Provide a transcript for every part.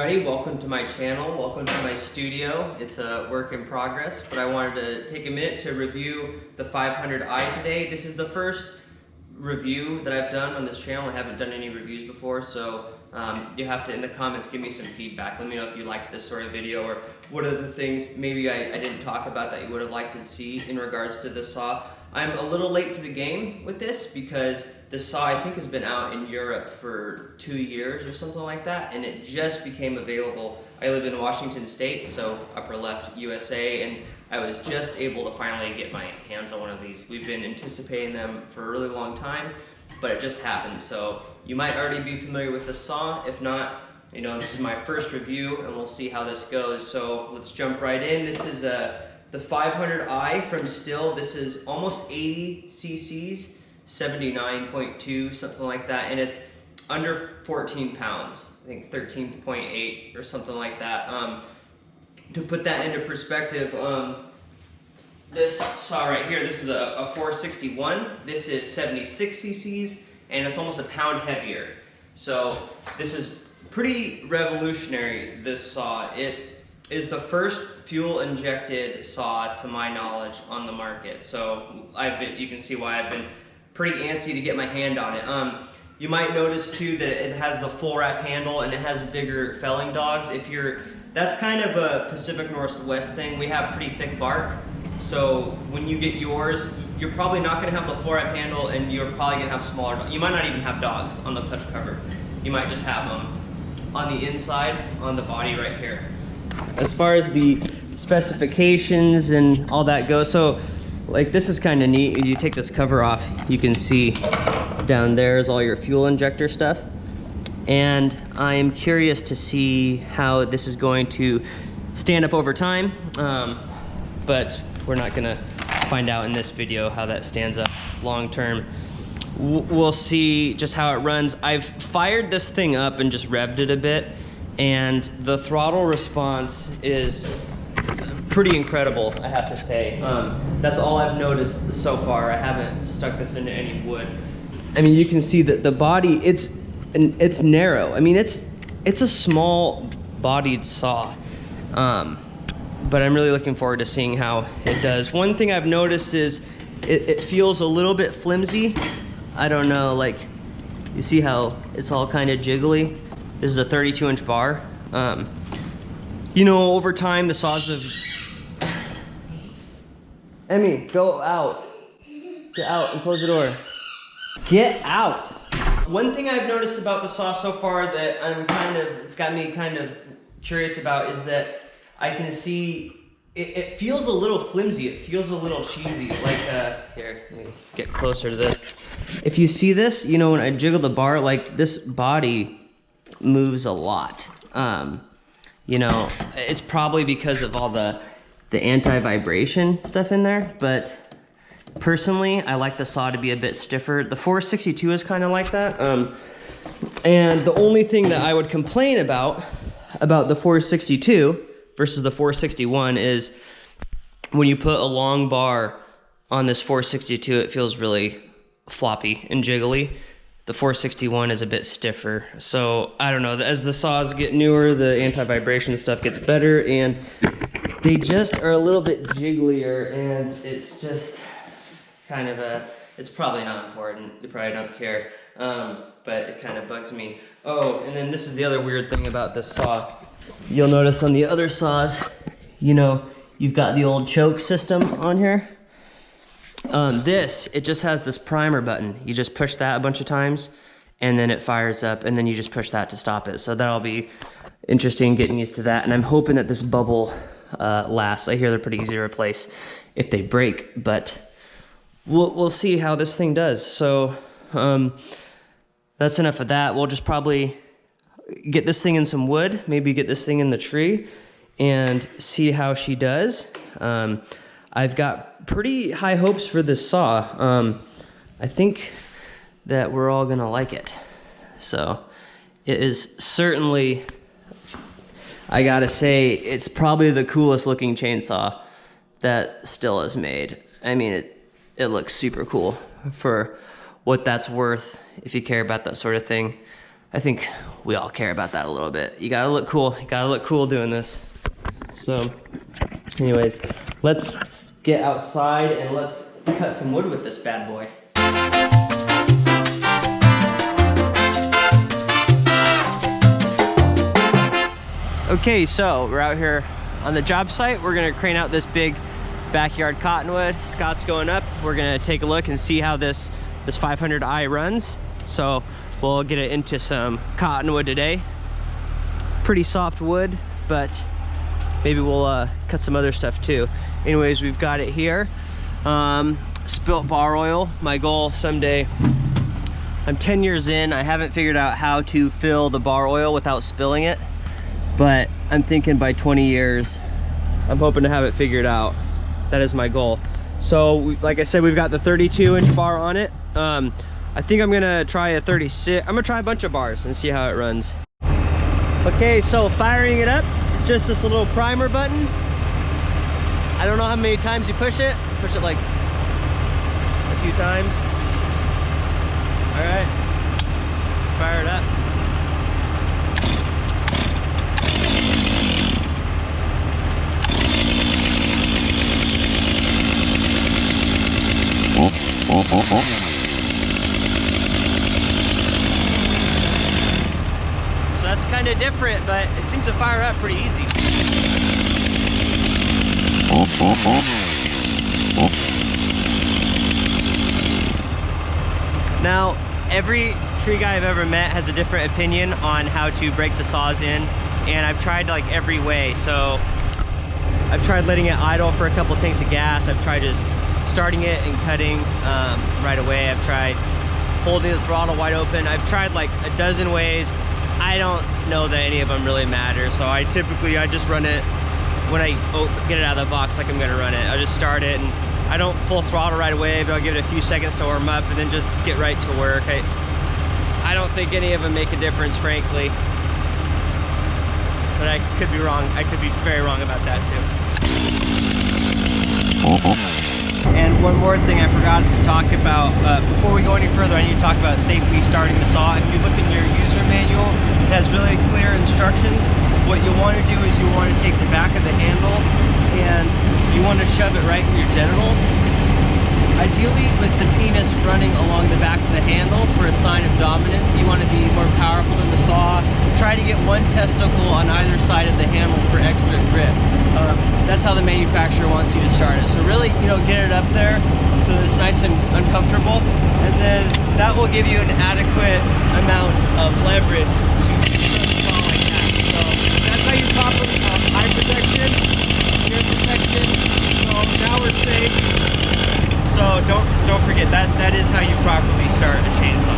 everybody, welcome to my channel, welcome to my studio. It's a work in progress, but I wanted to take a minute to review the 500i today. This is the first review that I've done on this channel. I haven't done any reviews before, so you have to, in the comments, give me some feedback. Let me know if you liked this sort of video, or what are the things maybe I didn't talk about that you would have liked to see in regards to this saw. I'm a little late to the game with this because this saw I think has been out in Europe for 2 years or something like that, and it just became available. I live in Washington State, so upper left USA, and I was just able to finally get my hands on one of these. We've been anticipating them for a really long time, but it just happened. So you might already be familiar with the saw. If not, you know, this is my first review and we'll see how this goes. So let's jump right in. This is the 500i from Stihl. This is almost 80 cc's, 79.2, something like that, and it's under 14 pounds. I think 13.8 or something like that. To put that into perspective, this saw right here, this is a 461. This is 76 cc's, and it's almost a pound heavier. So this is pretty revolutionary, this saw. It is the first fuel injected saw, to my knowledge, on the market. So you can see why I've been pretty antsy to get my hand on it. You might notice too that it has the full wrap handle and it has bigger felling dogs. That's kind of a Pacific Northwest thing. We have pretty thick bark. So when you get yours, you're probably not gonna have the full wrap handle, and you're probably gonna have smaller dogs. You might not even have dogs on the clutch cover. You might just have them on the inside, on the body right here. As far as the specifications and all that goes, so like this is kind of neat. You take this cover off, you can see down there is all your fuel injector stuff. And I am curious to see how this is going to stand up over time. But we're not gonna find out in this video how that stands up long term. We'll see just how it runs. I've fired this thing up and just revved it a bit, and the throttle response is pretty incredible, I have to say. That's all I've noticed so far. I haven't stuck this into any wood. I mean, you can see that the body, it's narrow. I mean, it's a small bodied saw. But I'm really looking forward to seeing how it does. One thing I've noticed is it feels a little bit flimsy. I don't know, like, you see how it's all kind of jiggly? This is a 32-inch bar. You know, over time, the saws have... Emmy, go out. Get out and close the door. Get out. One thing I've noticed about the saw so far that it's got me kind of curious about is that I can see it feels a little flimsy. It feels a little cheesy. Like, here, let me get closer to this. If you see this, you know, when I jiggle the bar, like this body moves a lot. You know, it's probably because of all the anti-vibration stuff in there, but personally, I like the saw to be a bit stiffer. The 462 is kind of like that. And the only thing that I would complain about the 462 versus the 461 is when you put a long bar on this 462, it feels really floppy and jiggly. The 461 is a bit stiffer. So I don't know, as the saws get newer, the anti-vibration stuff gets better, and they just are a little bit jigglier, and it's just kind of it's probably not important. You probably don't care, but it kind of bugs me. Oh, and then this is the other weird thing about this saw. You'll notice on the other saws, you know, you've got the old choke system on here. It just has this primer button. You just push that a bunch of times, and then it fires up, and then you just push that to stop it. So that'll be interesting getting used to that, and I'm hoping that this bubble lasts. I hear they're pretty easy to replace if they break, but we'll see how this thing does. So that's enough of that. We'll just probably get this thing in some wood, maybe get this thing in the tree, and see how she does. I've got pretty high hopes for this saw. I think that we're all gonna like it. So it is certainly, I gotta say, it's probably the coolest looking chainsaw that Stihl has made. I mean, it looks super cool for what that's worth, if you care about that sort of thing. I think we all care about that a little bit. You gotta look cool. You gotta look cool doing this. So, anyways, let's get outside and let's cut some wood with this bad boy. Okay, so we're out here on the job site. We're gonna crane out this big backyard cottonwood. Scott's going up. We're gonna take a look and see how this 500i runs. So we'll get it into some cottonwood today. Pretty soft wood, but maybe we'll cut some other stuff too. Anyways, we've got it here. Spilt bar oil. My goal someday, I'm 10 years in, I haven't figured out how to fill the bar oil without spilling it. But I'm thinking by 20 years, I'm hoping to have it figured out. That is my goal. So, like I said, we've got the 32-inch bar on it. I think I'm gonna try a 36. I'm gonna try a bunch of bars and see how it runs. Okay, so firing it up, it's just this little primer button. I don't know how many times you push it. Push it like a few times. All right, fire it up. So that's kind of different, but it seems to fire up pretty easy. Now, every tree guy I've ever met has a different opinion on how to break the saws in, and I've tried like every way. So I've tried letting it idle for a couple tanks of gas. I've tried just starting it and cutting right away. I've tried holding the throttle wide open. I've tried like a dozen ways. I don't know that any of them really matter. So I just run it when I get it out of the box like I'm gonna run it. I'll just start it, and I don't full throttle right away, but I'll give it a few seconds to warm up and then just get right to work. I don't think any of them make a difference, frankly. But I could be wrong. I could be very wrong about that too. And one more thing I forgot to talk about, before we go any further, I need to talk about safely starting the saw. If you look in your user manual, it has really clear instructions. What you want to do is you want to take the back of the handle and you want to shove it right in your genitals. Ideally, with the penis running along the back of the handle for a sign of dominance, you want to be more powerful than the saw. Try to get one testicle on either side of the handle for extra grip. That's how the manufacturer wants you to start it. So really, get it up there so that it's nice and uncomfortable, and then that will give you an adequate amount of leverage to fall like that. So that's how you properly eye protection, ear protection. So now we're safe. So don't forget that is how you properly start a chainsaw.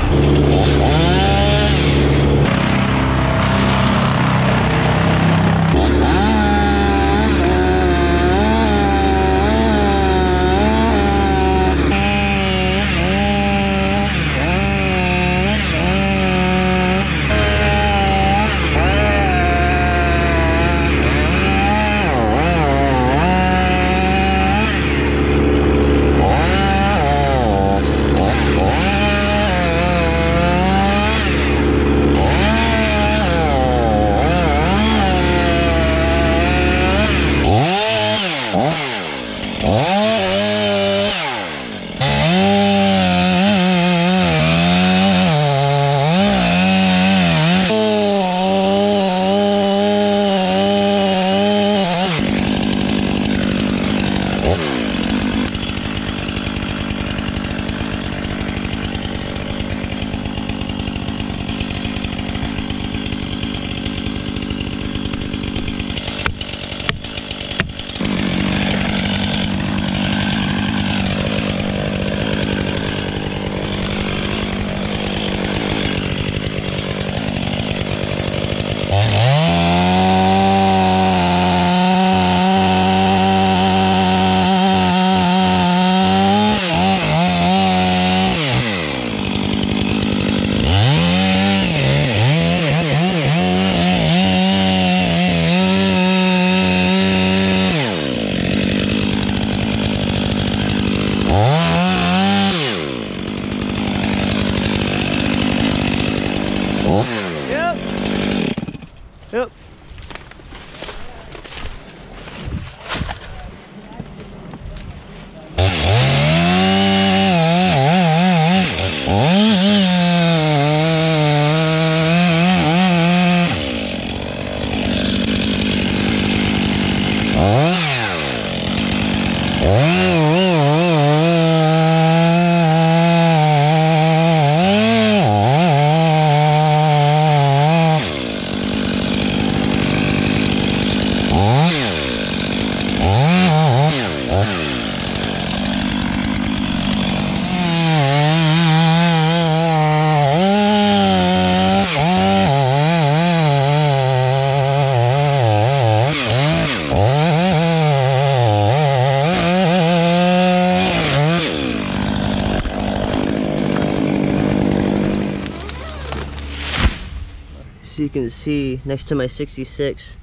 you can see next to my 66.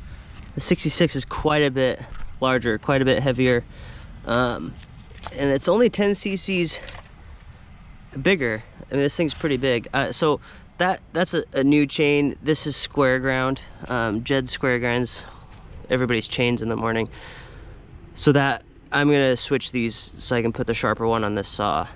The 66 is quite a bit larger, quite a bit heavier. And it's only 10 cc's bigger. I mean, this thing's pretty big. So that's a new chain. This is square ground. Jed square grinds everybody's chains in the morning. So that I'm gonna switch these so I can put the sharper one on this saw.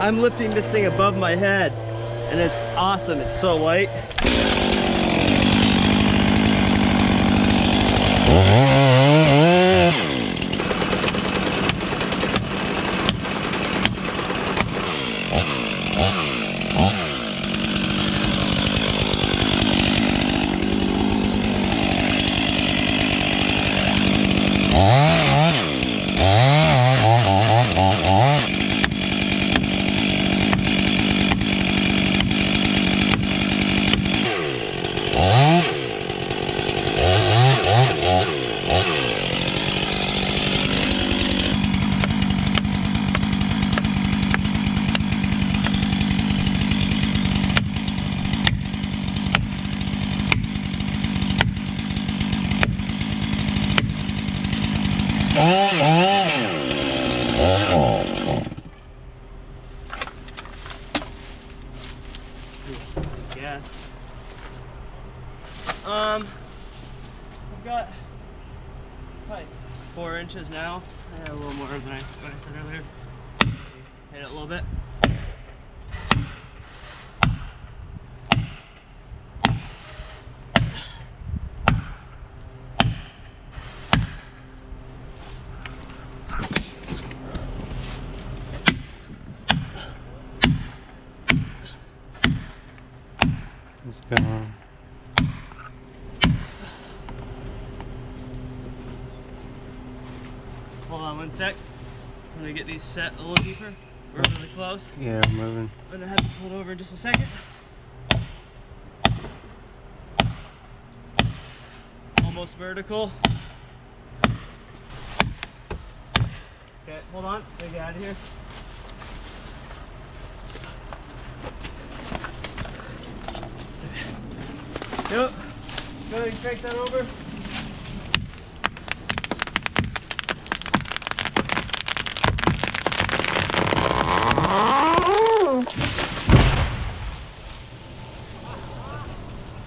I'm lifting this thing above my head and it's awesome. It's so light. I've got probably 4 inches now. A little more than what I said earlier. Hit it a little bit. Let's go. Hold on 1 sec. I'm gonna get these set a little deeper. We're really close. Yeah, moving. I'm gonna have to pull it over in just a second. Almost vertical. Okay, hold on. Let me get out of here. Yep. Go ahead and crank that over.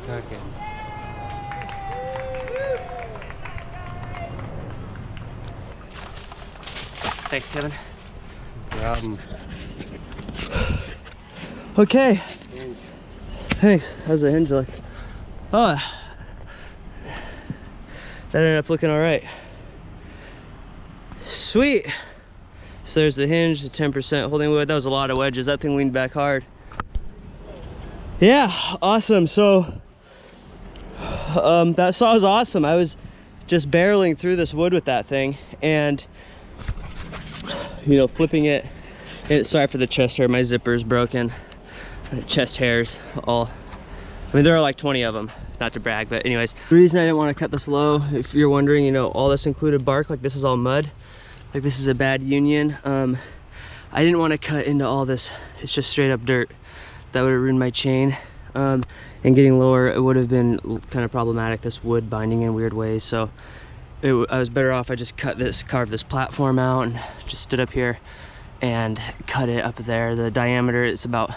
Okay. Thanks, Kevin. No problem. Okay. Thanks. How's the hinge look? Oh, that ended up looking all right. Sweet. So there's the hinge, the 10% holding wood. That was a lot of wedges. That thing leaned back hard. Yeah, awesome. So that saw was awesome. I was just barreling through this wood with that thing and, you know, flipping it. Sorry for the chest hair. My zipper is broken. Chest hairs all. I mean, there are like 20 of them, not to brag, but anyways. The reason I didn't want to cut this low, if you're wondering, you know, all this included bark, like this is all mud. Like this is a bad union. I didn't want to cut into all this. It's just straight up dirt. That would have ruined my chain. And getting lower, it would have been kind of problematic, this wood binding in weird ways. So I was better off, I just carved this platform out and just stood up here and cut it up there. The diameter is about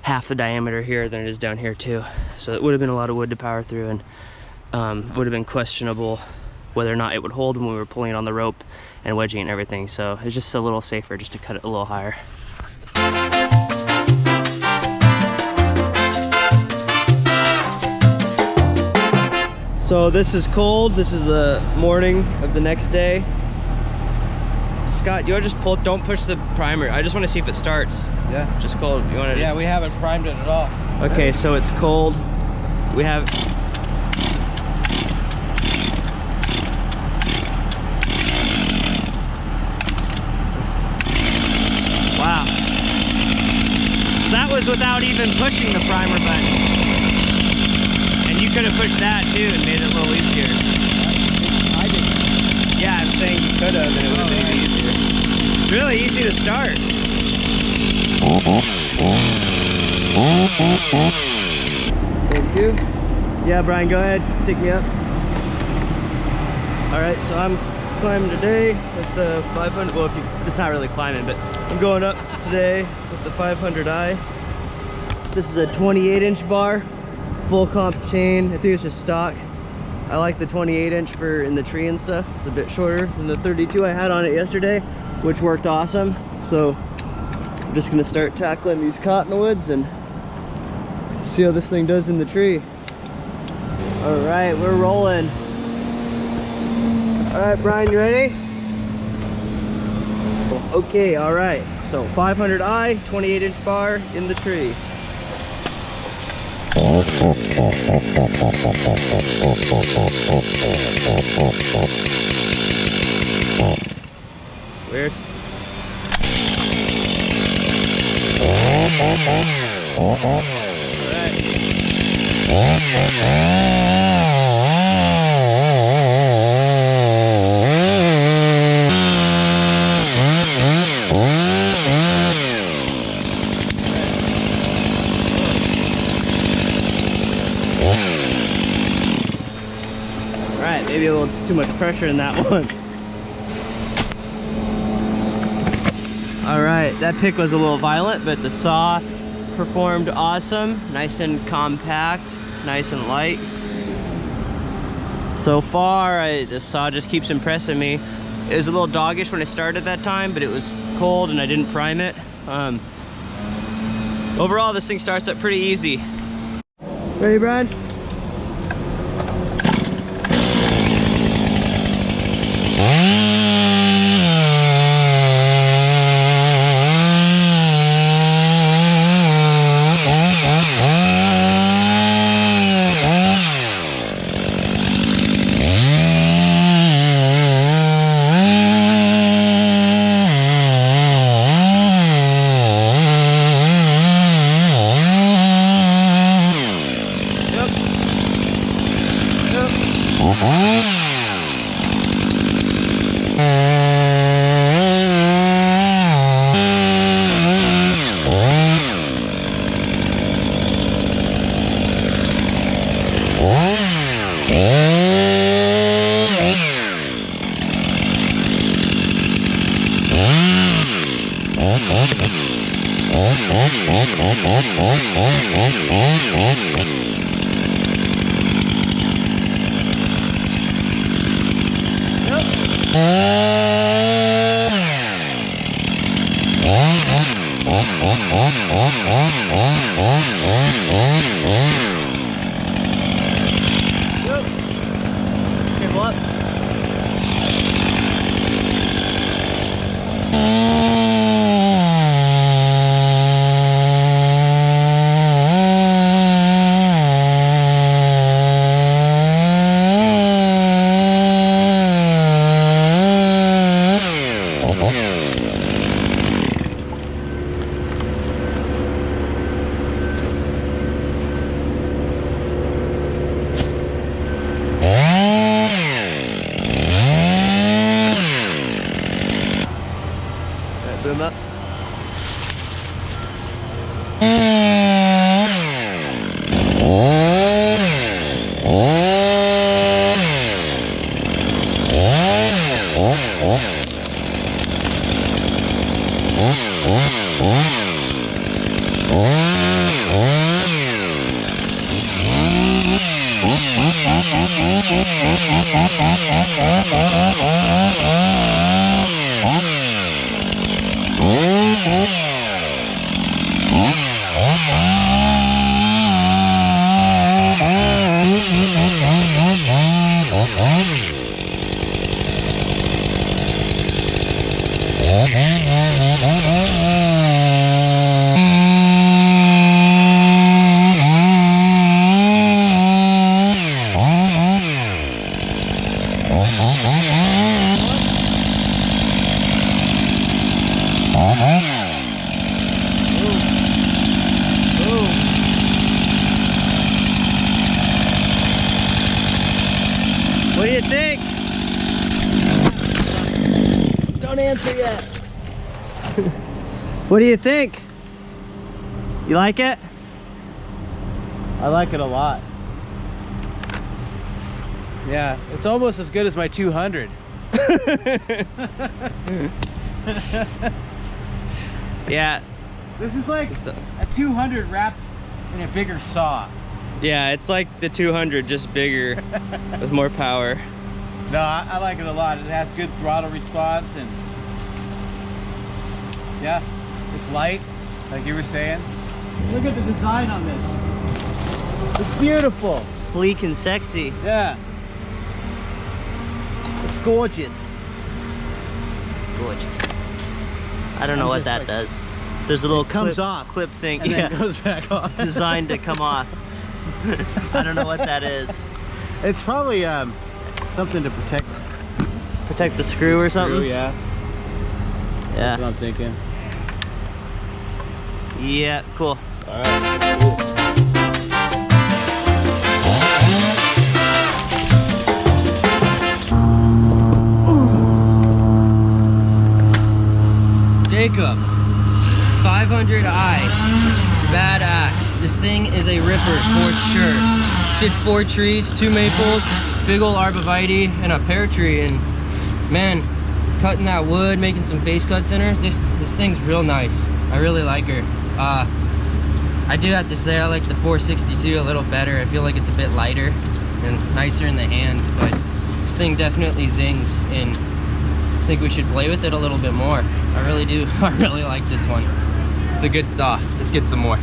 half the diameter here than it is down here too. So it would have been a lot of wood to power through, and would have been questionable whether or not it would hold when we were pulling it on the rope and wedging and everything. So it's just a little safer just to cut it a little higher. So this is cold. This is the morning of the next day. Scott, you want to just pull, don't push the primer. I just want to see if it starts. Yeah. Just cold. You want to Yeah, we haven't primed it at all. Okay, so it's cold. We have... Wow. So that was without even pushing the primer button. And you could have pushed that too and made it a little easier. I didn't. Yeah, I'm saying you could have and it would have made it easier. It's really easy to start. Thank you. Yeah, Brian, go ahead. Take me up. All right, so I'm climbing today with the 500. Well, it's not really climbing, but I'm going up today with the 500i. This is a 28-inch bar, full comp chain. I think it's just stock. I like the 28-inch for in the tree and stuff. It's a bit shorter than the 32 I had on it yesterday, which worked awesome. So I'm just gonna start tackling these cottonwoods and see how this thing does in the tree. All right, we're rolling. All right, Brian, you ready? Okay, all right. So 500i, 28-inch bar in the tree. Weird. All right. Alright, maybe a little too much pressure in that one. Alright, that pick was a little violent, but the saw performed awesome. Nice and compact, nice and light. So far, the saw just keeps impressing me. It was a little doggish when I started that time, but it was cold and I didn't prime it. Overall, this thing starts up pretty easy. Ready, Brad? Boom up. What do you think? Don't answer yet. What do you think? You like it? I like it a lot. Yeah, it's almost as good as my 200. Yeah. This is like a 200 wrapped in a bigger saw. Yeah, it's like the 200, just bigger with more power. No, I like it a lot. It has good throttle response, and yeah, it's light, like you were saying. Look at the design on this. It's beautiful. Sleek and sexy. Yeah. It's gorgeous. Gorgeous. I don't know what that does. There's a little comes off clip thing. And yeah, then it goes back on. It's designed to come off. I don't know what that is. It's probably something to Protect the screw or something? Screw, yeah. Yeah. That's what I'm thinking. Yeah, cool. All right. Cool. Jacob, 500i, badass. This thing is a ripper for sure. Just did 4 trees, 2 maples, big old arborvitae, and a pear tree. And man, cutting that wood, making some face cuts in her. This thing's real nice. I really like her. I do have to say I like the 462 a little better. I feel like it's a bit lighter. and nicer in the hands, but this thing definitely zings, and I think we should play with it a little bit more. I really do. I really like this one. It's a good saw. Let's get some more.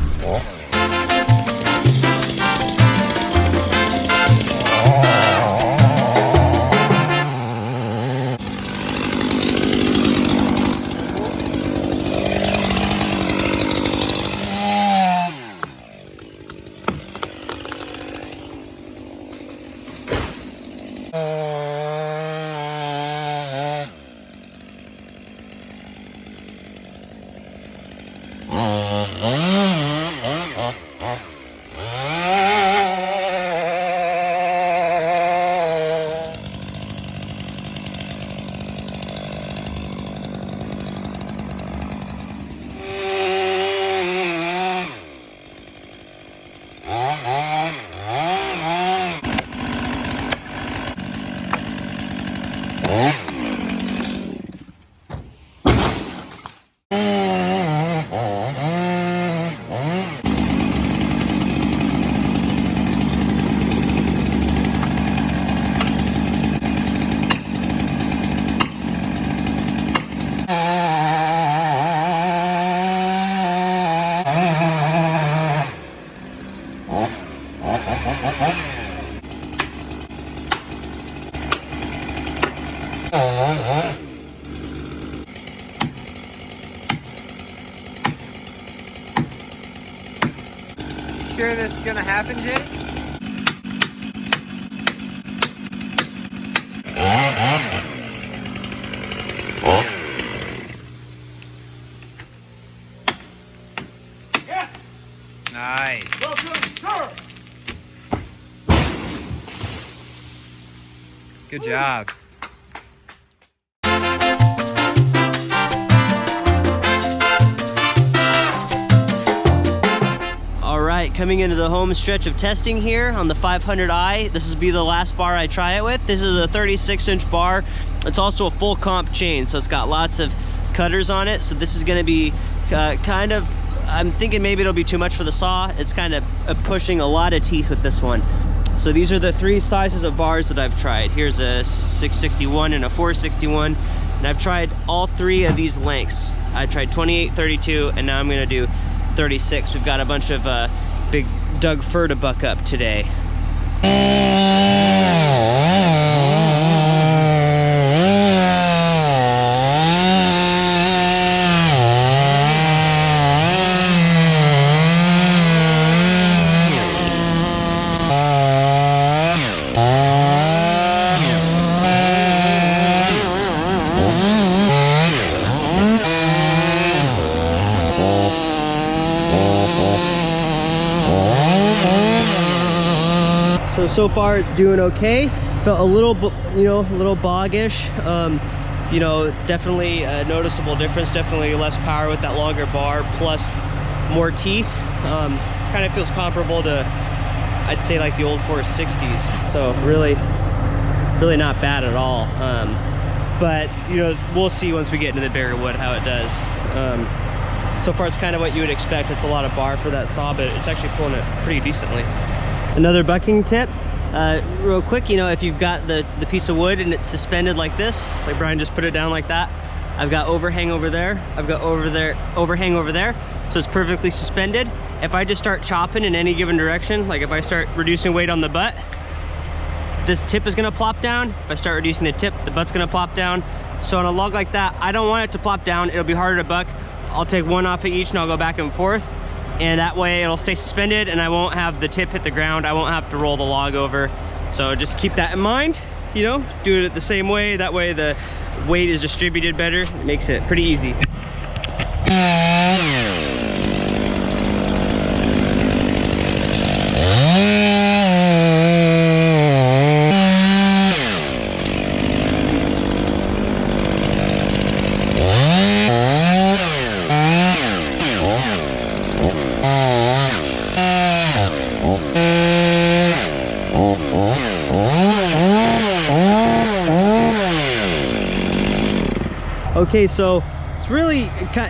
Sure this is gonna happen, Jay? Yes! Nice. Welcome, sir. Good job. Alright, coming into the home stretch of testing here on the 500i. This will be the last bar I try it with. This is a 36-inch bar. It's also a full comp chain, so it's got lots of cutters on it. So this is going to be kind of, I'm thinking maybe it'll be too much for the saw. It's kind of pushing a lot of teeth with this one. So these are the three sizes of bars that I've tried. Here's a 661 and a 461. And I've tried all three of these lengths. I tried 28, 32, and now I'm going to do 36. We've got a bunch of big Doug fir to buck up today. So far it's doing okay. Felt a little, you know, a little boggish. You know, definitely a noticeable difference. Definitely less power with that longer bar, plus more teeth. Kind of feels comparable to, I'd say, like the old 460s. So really not bad at all. But you know, we'll see once we get into the bigger wood how it does. So far it's kind of what you would expect. It's a lot of bar for that saw, but it's actually pulling it pretty decently. Another bucking tip, real quick, you know, if you've got the piece of wood and it's suspended like this, like Brian just put it down like that, I've got overhang over there, I've got overhang over there, so it's perfectly suspended. If I just start chopping in any given direction, like if I start reducing weight on the butt, this tip is gonna plop down. If I start reducing the tip, the butt's gonna plop down. So on a log like that, I don't want it to plop down. It'll be harder to buck. I'll take one off of each and I'll go back and forth. And that way it'll stay suspended and I won't have the tip hit the ground. I won't have to roll the log over. So just keep that in mind, you know, do it the same way. That way the weight is distributed better. It makes it pretty easy. Okay, so it's really,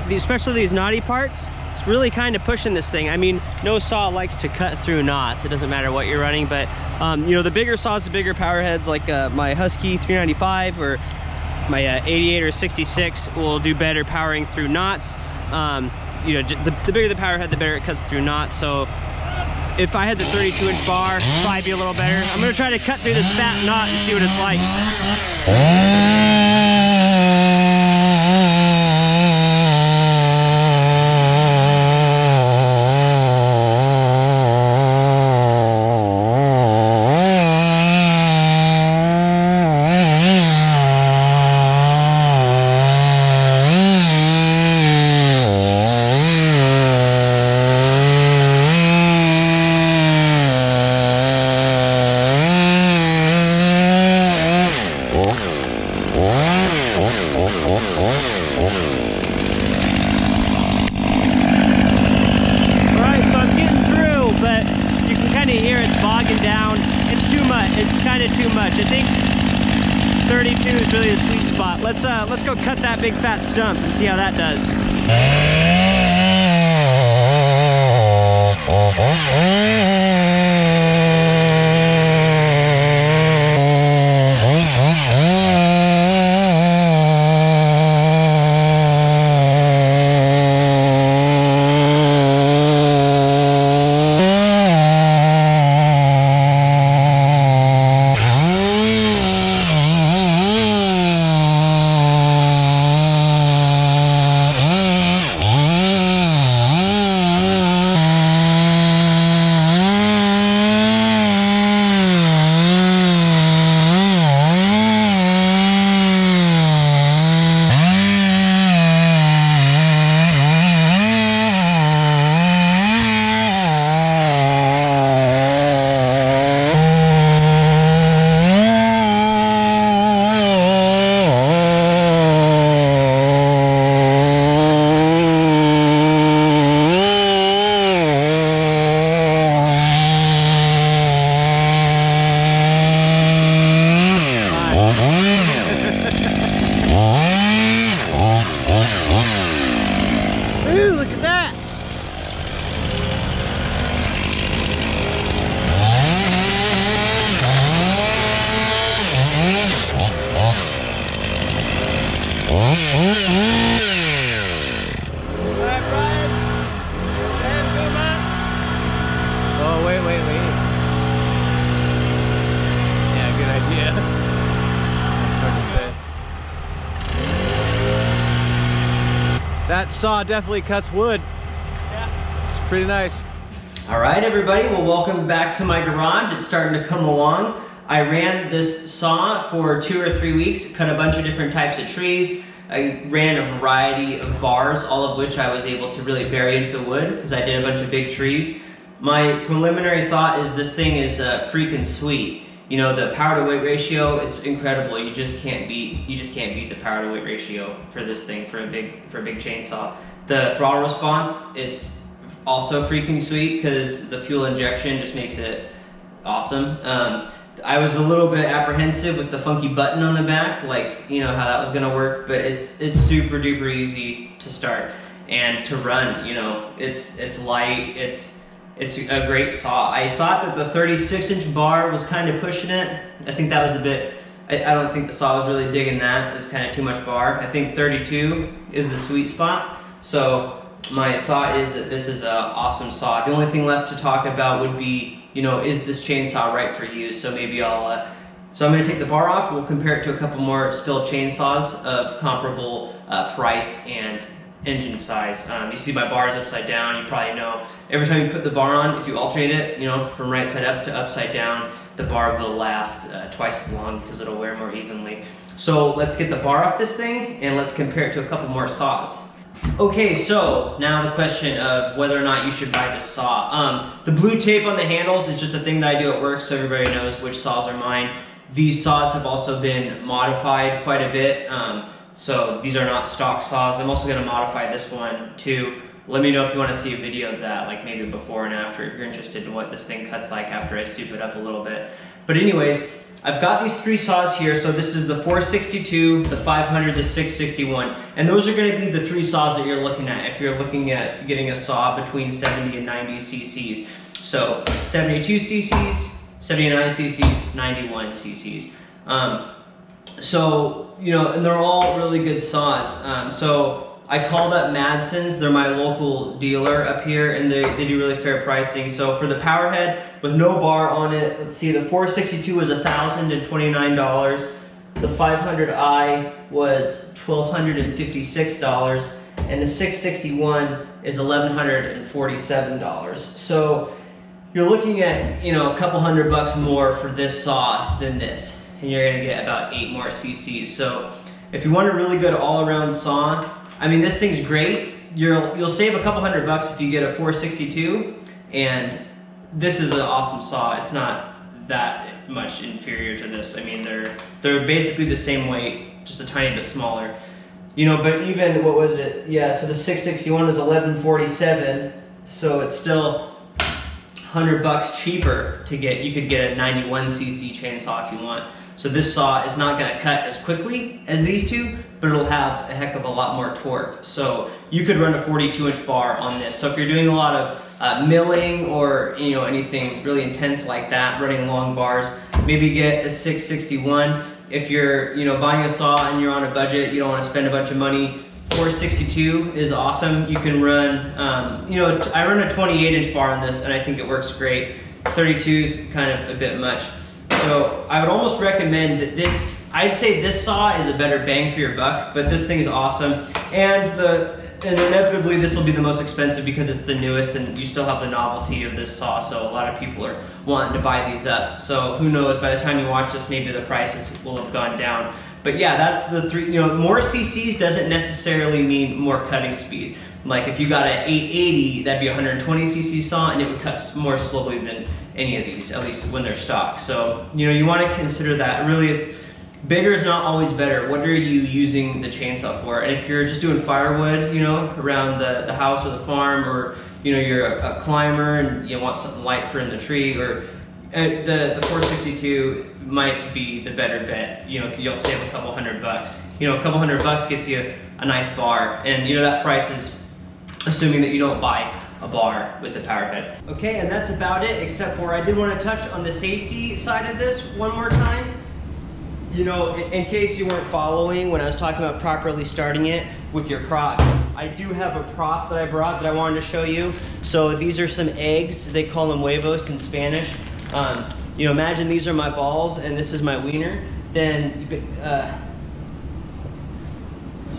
especially these knotty parts, It's really kind of pushing this thing. I mean, no saw likes to cut through knots. It doesn't matter what you're running, but you know, the bigger saws, the bigger power heads, like my Husky 395 or my 88 or 66 will do better powering through knots. You know, the bigger the power head, the better it cuts through knots. So if I had the 32-inch bar, it'd probably be a little better. I'm gonna try to cut through this fat knot and see what it's like. I think 32 is really the sweet spot. Let's go cut that big fat stump and see how that does. That saw definitely cuts wood. Yeah. It's pretty nice. All right, everybody. Well, welcome back to my garage. It's starting to come along. I ran this saw for 2 or 3 weeks, cut a bunch of different types of trees. I ran a variety of bars, all of which I was able to really bury into the wood because I did a bunch of big trees. My preliminary thought is this thing is freaking sweet. You know, the power to weight ratio, it's incredible. You just can't beat the power to weight ratio for this thing, for a big chainsaw. The throttle response, it's also freaking sweet because the fuel injection just makes it awesome. I was a little bit apprehensive with the funky button on the back, like, you know, how that was gonna work, but it's super duper easy to start and to run. You know, it's light, it's a great saw. I thought that the 36-inch bar was kind of pushing it. I think that was a bit, I don't think the saw was really digging that. It's kind of too much bar. I think 32 is the sweet spot. So my thought is that this is an awesome saw. The only thing left to talk about would be, you know, is this chainsaw right for you? So maybe so I'm gonna take the bar off. We'll compare it to a couple more Stihl chainsaws of comparable price and engine size. You see my bar is upside down. You probably know every time you put the bar on, if you alternate it, you know, from right side up to upside down, the bar will last twice as long because it'll wear more evenly. So let's get the bar off this thing and let's compare it to a couple more saws. Okay, so now the question of whether or not you should buy this saw. The blue tape on the handles is just a thing that I do at work so everybody knows which saws are mine. These saws have also been modified quite a bit. So these are not stock saws. I'm also going to modify this one too. Let me know if you want to see a video of that, like maybe before and after, if you're interested in what this thing cuts like after I soup it up a little bit. But anyways, I've got these 3 saws here. So this is the 462, the 500, the 661. And those are gonna be the 3 saws that you're looking at if you're looking at getting a saw between 70 and 90 cc's. So 72 cc's, 79 cc's, 91 cc's. So, you know, and they're all really good saws. So I called up Madson's, they're my local dealer up here, and they do really fair pricing. So for the power head with no bar on it, let's see, the 462 was $1,029. The 500i was $1,256, and the 661 is $1,147. So you're looking at, you know, a couple $100 more for this saw than this, and you're gonna get about 8 more cc's. So if you want a really good all-around saw, I mean, this thing's great. You'll save a couple $100 if you get a 462, and this is an awesome saw. It's not that much inferior to this. I mean, they're basically the same weight, just a tiny bit smaller. You know, but even, what was it? Yeah, so the 661 is $1,147, so it's still $100 cheaper to get. You could get a 91 cc chainsaw if you want. So this saw is not gonna cut as quickly as these two, but it'll have a heck of a lot more torque. So you could run a 42-inch bar on this. So if you're doing a lot of milling or, you know, anything really intense like that, running long bars, maybe get a 661. If you're, you know, buying a saw and you're on a budget, you don't want to spend a bunch of money, 462 is awesome. You can run, you know, I run a 28-inch bar on this, and I think it works great. 32 is kind of a bit much. So I would almost recommend that this, I'd say this saw is a better bang for your buck, but this thing is awesome. And inevitably this will be the most expensive because it's the newest, and you still have the novelty of this saw, so a lot of people are wanting to buy these up. So who knows, by the time you watch this, maybe the prices will have gone down. But yeah, that's the 3, you know, more cc's doesn't necessarily mean more cutting speed. Like if you got an 880, that'd be a 120 cc saw, and it would cut more slowly than any of these, at least when they're stock. So, you know, you want to consider that. Really, it's bigger is not always better. What are you using the chainsaw for? And if you're just doing firewood, you know, around the house or the farm, or, you know, you're a climber and you want something light for in the tree, or the 462 might be the better bet. You know, you'll save a couple $100. You know, a couple $100 gets you a nice bar, and you know that price is assuming that you don't buy a bar with the power head. Okay, and that's about it, except for I did want to touch on the safety side of this one more time. You know, in case you weren't following when I was talking about properly starting it with your crotch, I do have a prop that I brought that I wanted to show you. So these are some eggs. They call them huevos in Spanish. You know, imagine these are my balls and this is my wiener. Then,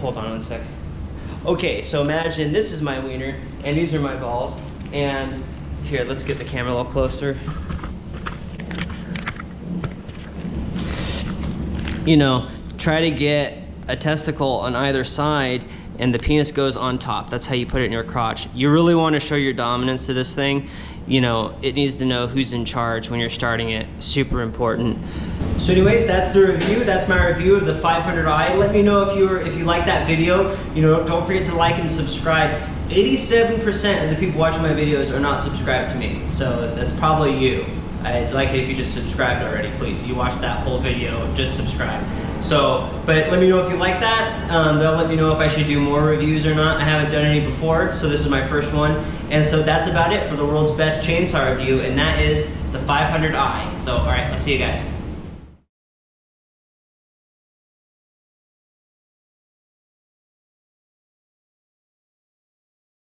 hold on one sec. Okay, so imagine this is my wiener and these are my balls. And here, let's get the camera a little closer. You know, try to get a testicle on either side and the penis goes on top. That's how you put it in your crotch. You really want to show your dominance to this thing. You know, it needs to know who's in charge when you're starting it. Super important. So anyways, that's the review. That's my review of the 500i. Let me know if you like that video. You know, don't forget to like and subscribe. 87% of the people watching my videos are not subscribed to me, so that's probably you. I'd like it if you just subscribed already, please. You watched that whole video, just subscribe. So, but let me know if you like that. That'll let me know if I should do more reviews or not. I haven't done any before, so this is my first one. And so that's about it for the world's best chainsaw review, and that is the 500i. So, all right, I'll see you guys.